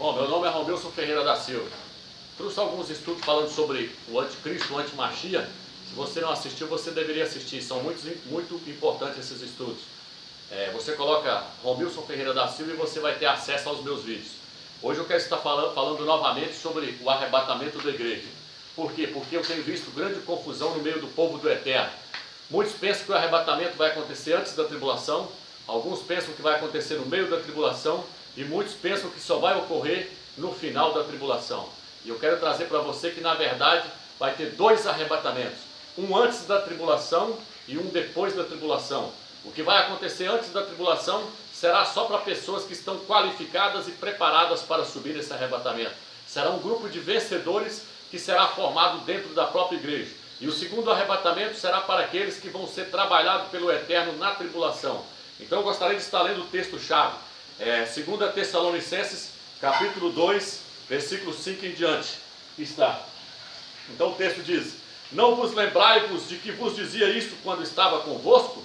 Bom, meu nome é Romilson Ferreira da Silva. Trouxe alguns estudos falando sobre o anticristo, o antimachia. Se você não assistiu, você deveria assistir. São muito importantes esses estudos. Você coloca Romilson Ferreira da Silva e você vai ter acesso aos meus vídeos. Hoje eu quero estar falando novamente sobre o arrebatamento da igreja. Por quê? Porque eu tenho visto grande confusão no meio do povo do Eterno. Muitos pensam que o arrebatamento vai acontecer antes da tribulação, alguns pensam que vai acontecer no meio da tribulação e muitos pensam que só vai ocorrer no final da tribulação. E eu quero trazer para você que na verdade vai ter dois arrebatamentos, um antes da tribulação e um depois da tribulação. O que vai acontecer antes da tribulação será só para pessoas que estão qualificadas e preparadas para subir esse arrebatamento. Será um grupo de vencedores que será formado dentro da própria igreja. E o segundo arrebatamento será para aqueles que vão ser trabalhados pelo Eterno na tribulação. Então eu gostaria de estar lendo o texto-chave. 2 Tessalonicenses, capítulo 2, versículo 5 em diante. Está. Então o texto diz: não vos lembrai-vos de que vos dizia isto quando estava convosco?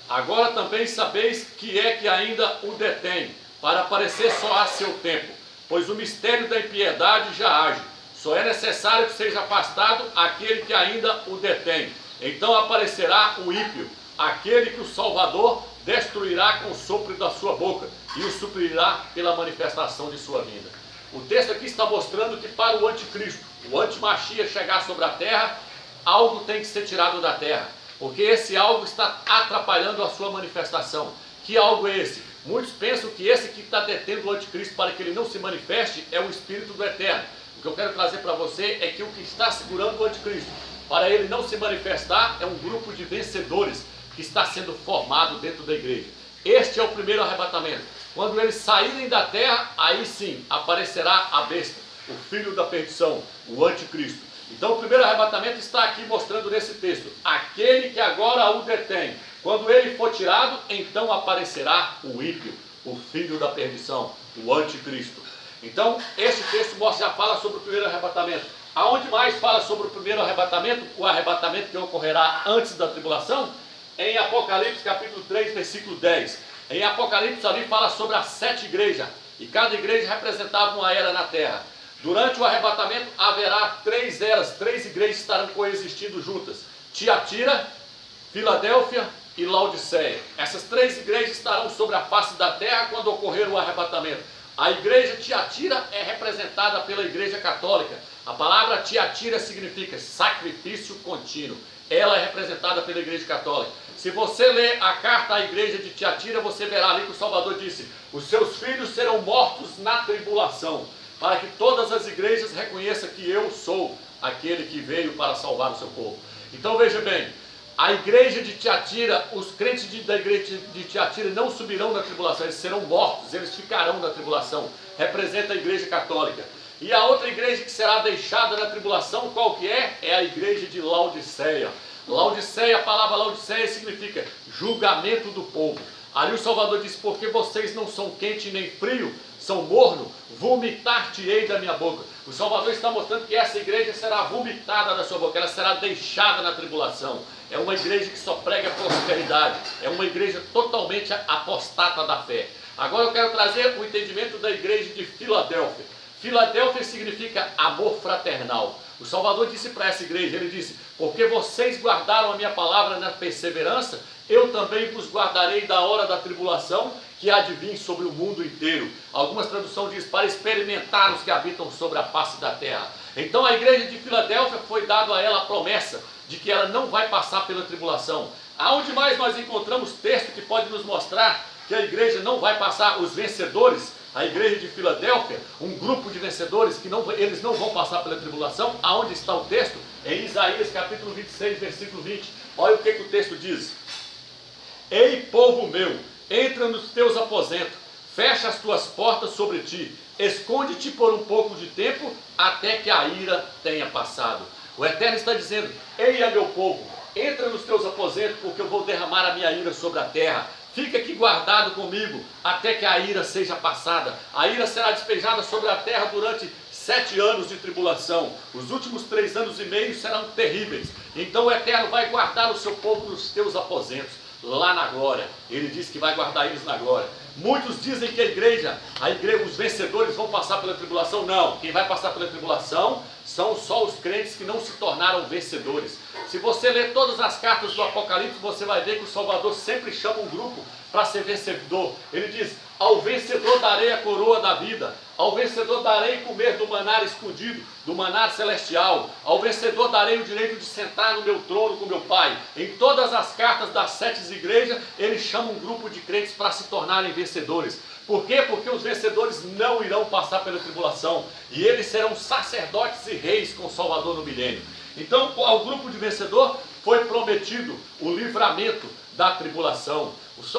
Agora também sabeis que é que ainda o detém, para aparecer só a seu tempo. Pois o mistério da impiedade já age. Só é necessário que seja afastado aquele que ainda o detém. Então aparecerá o ímpio, aquele que o Salvador destruirá com o sopro da sua boca e o suprirá pela manifestação de sua vinda. O texto aqui está mostrando que para o anticristo, o antimachia chegar sobre a terra, algo tem que ser tirado da terra, porque esse algo está atrapalhando a sua manifestação. Que algo é esse? Muitos pensam que esse que está detendo o anticristo para que ele não se manifeste é o Espírito do Eterno. O que eu quero trazer para você é que o que está segurando o anticristo para ele não se manifestar é um grupo de vencedores que está sendo formado dentro da igreja. Este é o primeiro arrebatamento. Quando eles saírem da terra, aí sim aparecerá a besta, o filho da perdição, o anticristo. Então o primeiro arrebatamento está aqui mostrando nesse texto: aquele que agora o detém. Quando ele for tirado, então aparecerá o ímpio, o filho da perdição, o anticristo. Então este texto já fala sobre o primeiro arrebatamento. Aonde mais fala sobre o primeiro arrebatamento? O arrebatamento que ocorrerá antes da tribulação? Em Apocalipse capítulo 3, versículo 10. Em Apocalipse ali fala sobre as 7 igrejas, e cada igreja representava uma era na terra. Durante o arrebatamento haverá 3 eras, 3 igrejas estarão coexistindo juntas: Tiatira, Filadélfia e Laodiceia. Essas 3 igrejas estarão sobre a face da terra quando ocorrer o arrebatamento. A igreja Tiatira é representada pela igreja católica. A palavra Tiatira significa sacrifício contínuo. Ela é representada pela igreja católica. Se você ler a carta à igreja de Tiatira, você verá ali que o Salvador disse: os seus filhos serão mortos na tribulação, para que todas as igrejas reconheçam que eu sou aquele que veio para salvar o seu povo. Então veja bem, a igreja de Tiatira, os crentes da igreja de Tiatira não subirão na tribulação, eles serão mortos, eles ficarão na tribulação. Representa a igreja católica. E a outra igreja que será deixada na tribulação, qual que é? É a igreja de Laodiceia. Laodiceia, a palavra Laodiceia significa julgamento do povo. Ali o Salvador disse: porque vocês não são quente nem frio, são morno, vomitar-te-ei da minha boca. O Salvador está mostrando que essa igreja será vomitada da sua boca, ela será deixada na tribulação. É uma igreja que só prega prosperidade, é uma igreja totalmente apostata da fé. Agora eu quero trazer o entendimento da igreja de Filadélfia. Filadélfia significa amor fraternal. O Salvador disse para essa igreja, ele disse: porque vocês guardaram a minha palavra na perseverança, eu também vos guardarei da hora da tribulação que há de vir sobre o mundo inteiro. Algumas traduções dizem: para experimentar os que habitam sobre a face da terra. Então a igreja de Filadélfia foi dado a ela a promessa de que ela não vai passar pela tribulação. Aonde mais nós encontramos texto que pode nos mostrar que a igreja não vai passar? Os vencedores, a igreja de Filadélfia, um grupo de vencedores que eles não vão passar pela tribulação. Aonde está o texto? Em Isaías capítulo 26, versículo 20. Olha o que o texto diz: ei, povo meu, entra nos teus aposentos, fecha as tuas portas sobre ti, esconde-te por um pouco de tempo, até que a ira tenha passado. O Eterno está dizendo: ei, meu povo, entra nos teus aposentos, porque eu vou derramar a minha ira sobre a terra. Fica aqui guardado comigo, até que a ira seja passada. A ira será despejada sobre a terra durante 7 anos de tribulação. Os últimos 3 anos e meio serão terríveis. Então o Eterno vai guardar o seu povo nos teus aposentos, lá na glória. Ele diz que vai guardar eles na glória. Muitos dizem que os vencedores vão passar pela tribulação. Não, quem vai passar pela tribulação são só os crentes que não se tornaram vencedores. Se você ler todas as cartas do Apocalipse, você vai ver que o Salvador sempre chama um grupo para ser vencedor. Ele diz: ao vencedor darei a coroa da vida, ao vencedor darei comer do maná escondido, do maná celestial, ao vencedor darei o direito de sentar no meu trono com meu Pai. Em todas as cartas das 7 igrejas, ele chama um grupo de crentes para se tornarem vencedores. Por quê? Porque os vencedores não irão passar pela tribulação, e eles serão sacerdotes e reis com o Salvador no milênio. Então, ao grupo de vencedor foi prometido o livramento da tribulação.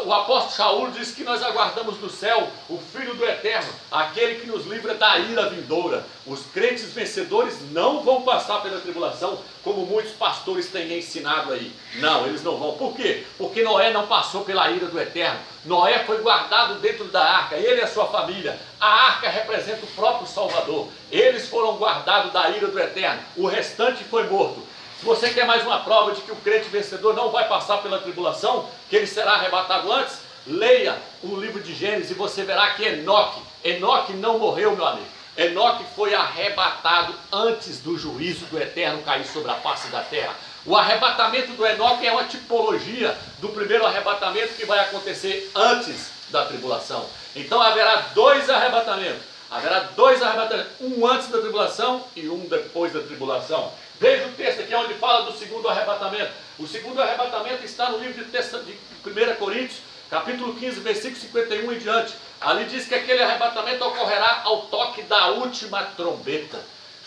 O apóstolo Shaul diz que nós aguardamos do céu o Filho do Eterno, aquele que nos livra da ira vindoura. Os crentes vencedores não vão passar pela tribulação, como muitos pastores têm ensinado aí. Não, eles não vão. Por quê? Porque Noé não passou pela ira do Eterno. Noé foi guardado dentro da arca, ele e a sua família. A arca representa o próprio Salvador. Eles foram guardados da ira do Eterno. O restante foi morto. Se você quer mais uma prova de que o crente vencedor não vai passar pela tribulação, que ele será arrebatado antes, leia o livro de Gênesis e você verá que Enoque não morreu, meu amigo. Enoque foi arrebatado antes do juízo do Eterno cair sobre a face da terra. O arrebatamento do Enoque é uma tipologia do primeiro arrebatamento que vai acontecer antes da tribulação. Então haverá dois arrebatamentos. Haverá dois arrebatamentos, um antes da tribulação e um depois da tribulação. Veja o texto aqui onde fala do segundo arrebatamento. O segundo arrebatamento está no livro de 1 Coríntios, capítulo 15, versículo 51 e diante. Ali diz que aquele arrebatamento ocorrerá ao toque da última trombeta.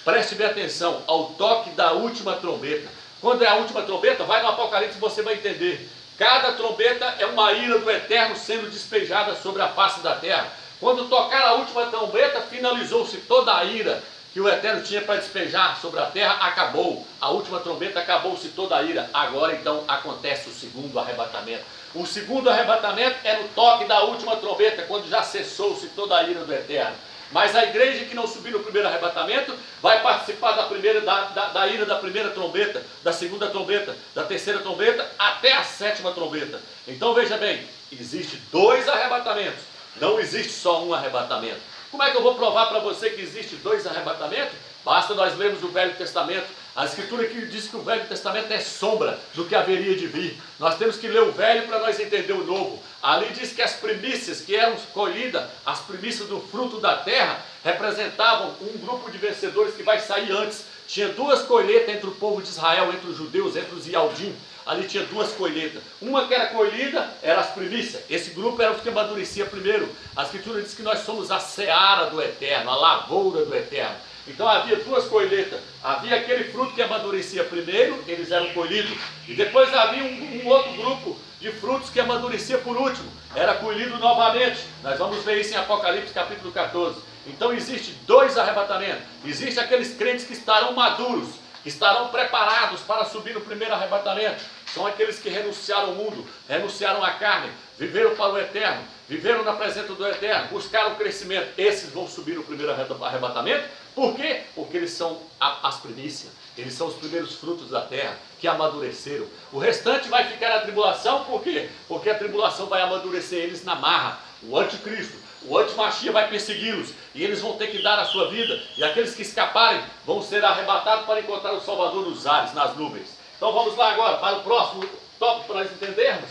Preste bem atenção, ao toque da última trombeta. Quando é a última trombeta, vai no Apocalipse e você vai entender. Cada trombeta é uma ira do Eterno sendo despejada sobre a face da terra. Quando tocar a última trombeta, finalizou-se toda a ira que o Eterno tinha para despejar sobre a terra, acabou. A última trombeta, acabou-se toda a ira. Agora então acontece o segundo arrebatamento. O segundo arrebatamento é no toque da última trombeta, quando já cessou-se toda a ira do Eterno. Mas a igreja que não subir no primeiro arrebatamento vai participar da ira da primeira trombeta, da segunda trombeta, da terceira trombeta, até a 7ª trombeta. Então veja bem, existe 2 arrebatamentos, não existe só um arrebatamento. Como é que eu vou provar para você que existe 2 arrebatamentos? Basta nós lermos o Velho Testamento. A Escritura aqui diz que o Velho Testamento é sombra do que haveria de vir. Nós temos que ler o Velho para nós entender o Novo. Ali diz que as primícias que eram colhidas, as primícias do fruto da terra, representavam um grupo de vencedores que vai sair antes. Tinha 2 colheitas entre o povo de Israel, entre os judeus, entre os Yaldim. Ali tinha 2 colheitas. Uma que era colhida, era as primícias. Esse grupo era os que amadurecia primeiro. A Escritura diz que nós somos a seara do Eterno, a lavoura do Eterno. Então havia 2 colheitas. Havia aquele fruto que amadurecia primeiro, eles eram colhidos. E depois havia um outro grupo de frutos que amadurecia por último. Era colhido novamente. Nós vamos ver isso em Apocalipse capítulo 14. Então existe 2 arrebatamentos. Existem aqueles crentes que estarão maduros, que estarão preparados para subir no primeiro arrebatamento. São aqueles que renunciaram ao mundo, renunciaram à carne, viveram para o Eterno, viveram na presença do Eterno, buscaram o crescimento. Esses vão subir no primeiro arrebatamento. Por quê? Porque eles são as primícias, eles são os primeiros frutos da terra que amadureceram. O restante vai ficar na tribulação. Por quê? Porque a tribulação vai amadurecer eles na marra. O anticristo, o antimachia vai persegui-los e eles vão ter que dar a sua vida. E aqueles que escaparem vão ser arrebatados para encontrar o Salvador nos ares, nas nuvens. Então vamos lá agora para o próximo tópico para nós entendermos.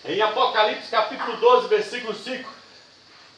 Em Apocalipse capítulo 12, versículo 5.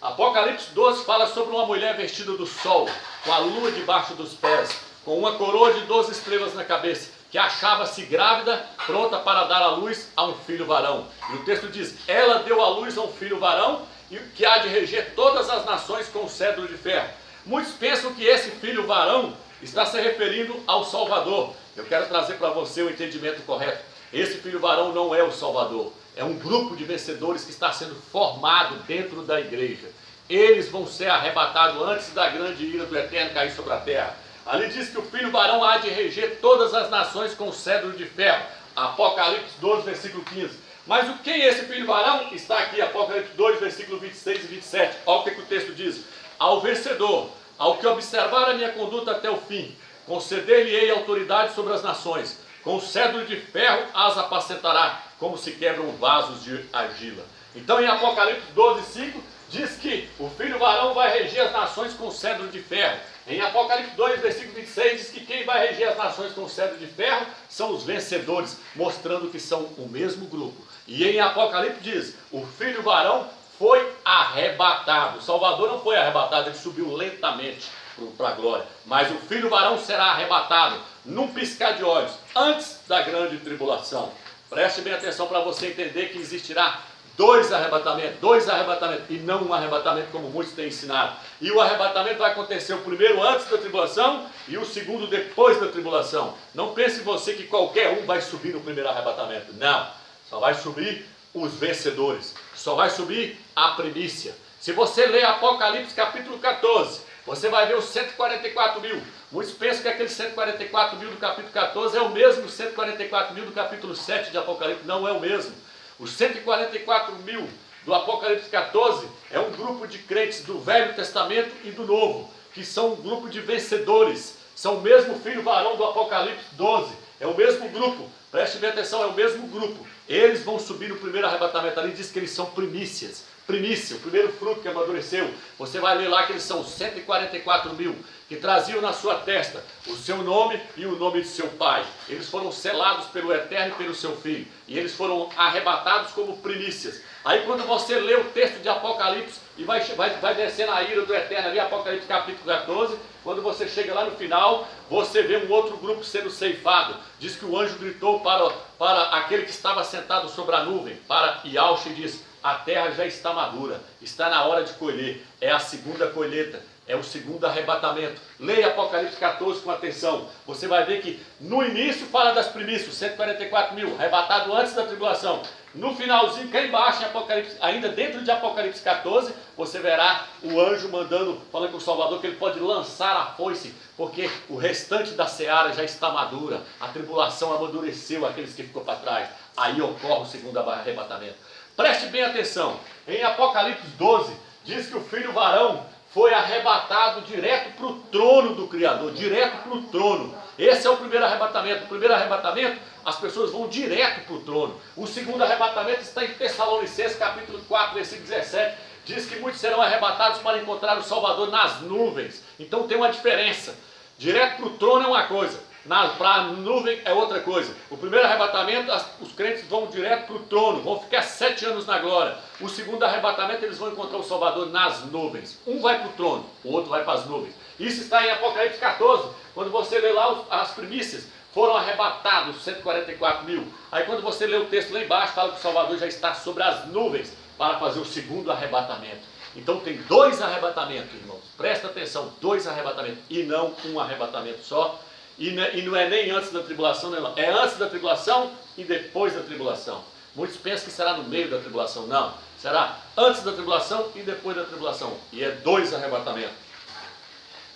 Apocalipse 12 fala sobre uma mulher vestida do sol, com a lua debaixo dos pés, com uma coroa de 12 estrelas na cabeça, que achava-se grávida, pronta para dar à luz a um filho varão. E o texto diz: ela deu à luz a um filho varão, e que há de reger todas as nações com cedro de ferro. Muitos pensam que esse filho varão está se referindo ao Salvador. Eu quero trazer para você o entendimento correto. Esse filho varão não é o Salvador. É um grupo de vencedores que está sendo formado dentro da igreja. Eles vão ser arrebatados antes da grande ira do Eterno cair sobre a terra. Ali diz que o filho varão há de reger todas as nações com cedro de ferro. Apocalipse 12, versículo 15. Mas quem é esse filho varão? Está aqui, Apocalipse 2, versículo 26 e 27. Olha o que o texto diz. Ao vencedor, ao que observar a minha conduta até o fim, conceder-lhe-ei autoridade sobre as nações. Com cedro de ferro as apacentará, como se quebram vasos de argila. Então em Apocalipse 12:5 diz que o filho varão vai reger as nações com cedro de ferro. Em Apocalipse 2, versículo 26, diz que quem vai reger as nações com cedro de ferro são os vencedores, mostrando que são o mesmo grupo. E em Apocalipse diz, o filho varão foi arrebatado. O Salvador não foi arrebatado, ele subiu lentamente para a glória. Mas o filho varão será arrebatado num piscar de olhos, antes da grande tribulação. Preste bem atenção para você entender que existirá dois arrebatamentos, e não um arrebatamento como muitos têm ensinado. E o arrebatamento vai acontecer o primeiro antes da tribulação e o segundo depois da tribulação. Não pense você que qualquer um vai subir no primeiro arrebatamento. Não, só vai subir os vencedores, só vai subir a primícia. Se você ler Apocalipse capítulo 14, você vai ver os 144 mil. Muitos pensam que aqueles 144 mil do capítulo 14 é o mesmo 144 mil do capítulo 7 de Apocalipse. Não é o mesmo. Os 144 mil do Apocalipse 14 é um grupo de crentes do Velho Testamento e do Novo, que são um grupo de vencedores. São o mesmo filho varão do Apocalipse 12. É o mesmo grupo. Preste bem atenção, é o mesmo grupo. Eles vão subir no primeiro arrebatamento. Ali diz que eles são primícias. Primícia, o primeiro fruto que amadureceu. Você vai ler lá que eles são 144 mil, que traziam na sua testa o seu nome e o nome de seu pai. Eles foram selados pelo Eterno e pelo seu Filho. E eles foram arrebatados como primícias. Aí quando você lê o texto de Apocalipse e vai descendo a ira do Eterno ali, Apocalipse capítulo 14, quando você chega lá no final, você vê um outro grupo sendo ceifado. Diz que o anjo gritou para aquele que estava sentado sobre a nuvem, para Yahshua, e diz: a terra já está madura, está na hora de colher, é a segunda colheita, é o segundo arrebatamento. Leia Apocalipse 14 com atenção, você vai ver que no início fala das primícias, 144 mil, arrebatado antes da tribulação. No finalzinho, cá embaixo, em Apocalipse, ainda dentro de Apocalipse 14, você verá o anjo mandando, falando com o Salvador, que ele pode lançar a foice, porque o restante da seara já está madura, a tribulação amadureceu aqueles que ficou para trás. Aí ocorre o segundo arrebatamento. Preste bem atenção, em Apocalipse 12, diz que o filho varão foi arrebatado direto para o trono do Criador, direto para o trono. Esse é o primeiro arrebatamento. O primeiro arrebatamento, as pessoas vão direto para o trono. O segundo arrebatamento está em Tessalonicenses, capítulo 4, versículo 17. Diz que muitos serão arrebatados para encontrar o Salvador nas nuvens. Então tem uma diferença. Direto para o trono é uma coisa, para a nuvem é outra coisa. O primeiro arrebatamento, os crentes vão direto para o trono, vão ficar 7 anos na glória. O segundo arrebatamento, eles vão encontrar o Salvador nas nuvens. Um vai para o trono, o outro vai para as nuvens. Isso está em Apocalipse 14, quando você lê lá as primícias, foram arrebatados 144 mil. Aí quando você lê o texto lá embaixo, fala que o Salvador já está sobre as nuvens para fazer o segundo arrebatamento. Então tem dois arrebatamentos, irmãos. Presta atenção, dois arrebatamentos e não um arrebatamento só. E não é nem antes da tribulação, não. É antes da tribulação e depois da tribulação. Muitos pensam que será no meio da tribulação. Não, será antes da tribulação e depois da tribulação. E é dois arrebatamentos.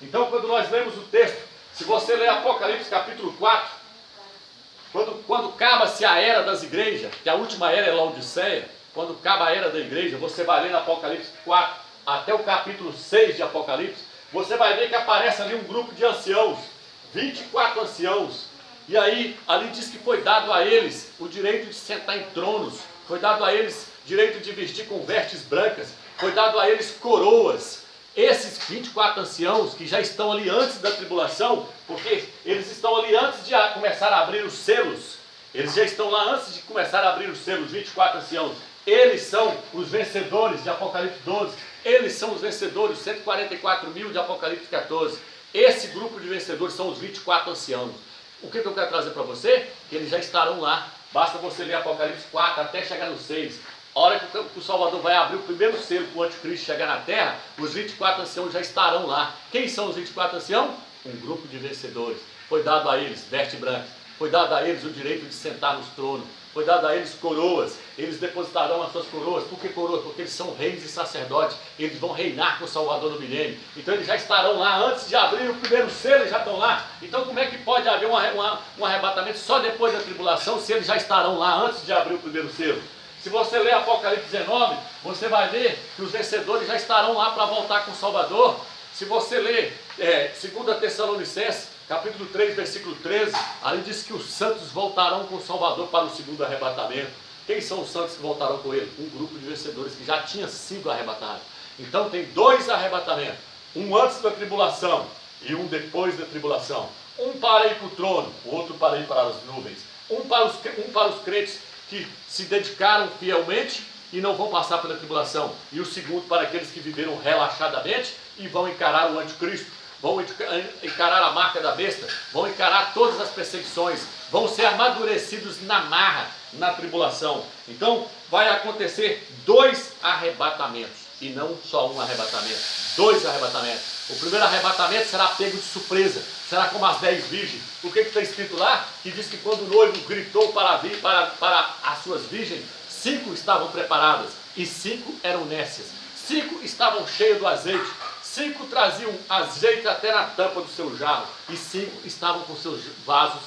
Então quando nós lemos o texto, se você ler Apocalipse capítulo 4, quando acaba-se a era das igrejas, que a última era é Laodiceia, quando acaba a era da igreja, você vai ler no Apocalipse 4 até o capítulo 6 de Apocalipse, você vai ver que aparece ali um grupo de anciãos, 24 anciãos, e aí ali diz que foi dado a eles o direito de sentar em tronos, foi dado a eles direito de vestir com vestes brancas, foi dado a eles coroas. Esses 24 anciãos que já estão ali antes da tribulação, porque eles estão ali antes de começar a abrir os selos, eles já estão lá antes de começar a abrir os selos, 24 anciãos. Eles são os vencedores de Apocalipse 12, eles são os vencedores, 144 mil de Apocalipse 14. Esse grupo de vencedores são os 24 anciãos. O que eu quero trazer para você? Que eles já estarão lá. Basta você ler Apocalipse 4 até chegar no 6. A hora que o Salvador vai abrir o primeiro selo para o anticristo chegar na terra, os 24 anciãos já estarão lá. Quem são os 24 anciãos? Um grupo de vencedores. Foi dado a eles veste branca. Foi dado a eles o direito de sentar nos tronos. Foi dado a eles coroas, eles depositarão as suas coroas. Por que coroas? Porque eles são reis e sacerdotes, eles vão reinar com o Salvador no milênio. Então eles já estarão lá antes de abrir o primeiro selo, eles já estão lá. Então como é que pode haver um arrebatamento só depois da tribulação, se eles já estarão lá antes de abrir o primeiro selo? Se você ler Apocalipse 19, você vai ver que os vencedores já estarão lá para voltar com o Salvador. Se você ler 2 Tessalonicenses, capítulo 3, versículo 13, ali diz que os santos voltarão com o Salvador para o segundo arrebatamento. Quem são os santos que voltarão com ele? Um grupo de vencedores que já tinha sido arrebatado. Então tem dois arrebatamentos, um antes da tribulação e um depois da tribulação. Um para ir para o trono, o outro para ir para as nuvens. Um para os crentes que se dedicaram fielmente e não vão passar pela tribulação. E o segundo para aqueles que viveram relaxadamente e vão encarar o anticristo, vão encarar a marca da besta, vão encarar todas as perseguições, vão ser amadurecidos na marra, na tribulação. Então vai acontecer dois arrebatamentos, e não só um arrebatamento, dois arrebatamentos. O primeiro arrebatamento será pego de surpresa, será como as 10 virgens. O que está escrito lá? Que diz que quando o noivo gritou para as suas virgens, 5 estavam preparadas e 5 eram nécias. 5 estavam cheias do azeite, 5 traziam azeite até na tampa do seu jarro e 5 estavam com seus vasos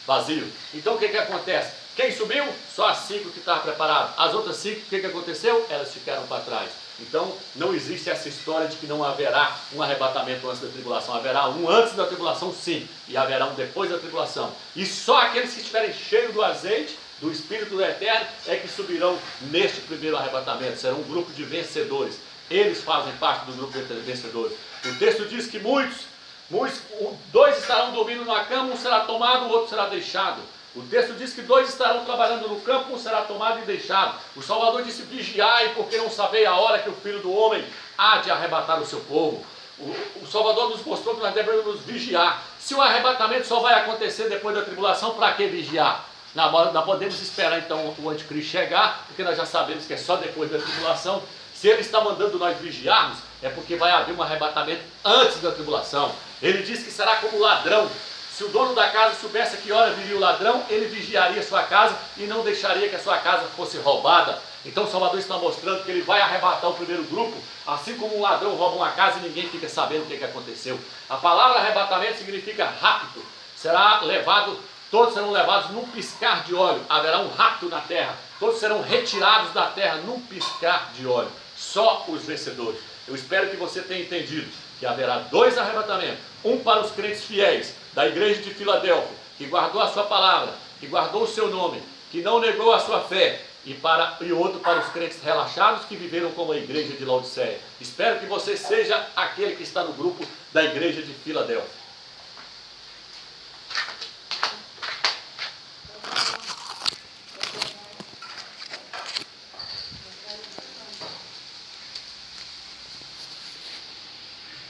vazios. Então o que acontece? Quem subiu? Só as 5 que estavam preparadas. As outras 5, o que aconteceu? Elas ficaram para trás. Então não existe essa história de que não haverá um arrebatamento antes da tribulação. Haverá um antes da tribulação, sim, e haverá um depois da tribulação. E só aqueles que estiverem cheios do azeite, do Espírito do Eterno, é que subirão neste primeiro arrebatamento. Serão um grupo de vencedores. Eles fazem parte do grupo de vencedores. O texto diz que dois estarão dormindo na cama, um será tomado, o outro será deixado. O texto diz que 2 estarão trabalhando no campo, um será tomado e deixado. O Salvador disse: vigiai, porque não sabeis a hora que o Filho do Homem há de arrebatar o seu povo. O Salvador nos mostrou que nós devemos nos vigiar. Se o arrebatamento só vai acontecer depois da tribulação, para que vigiar? Nós podemos esperar então o anticristo chegar, porque nós já sabemos que é só depois da tribulação. Se ele está mandando nós vigiarmos, é porque vai haver um arrebatamento antes da tribulação. Ele diz que será como ladrão. Se o dono da casa soubesse a que hora viria o ladrão, ele vigiaria a sua casa e não deixaria que a sua casa fosse roubada. Então o Salvador está mostrando que ele vai arrebatar o primeiro grupo, assim como um ladrão rouba uma casa e ninguém fica sabendo o que aconteceu. A palavra arrebatamento significa rápido. Todos serão levados num piscar de olho. Haverá um rapto na terra. Todos serão retirados da terra num piscar de olho. Só os vencedores. Eu espero que você tenha entendido que haverá 2 arrebatamentos. Um para os crentes fiéis da igreja de Filadélfia, que guardou a sua palavra, que guardou o seu nome, que não negou a sua fé, e outro para os crentes relaxados que viveram como a igreja de Laodiceia. Espero que você seja aquele que está no grupo da igreja de Filadélfia.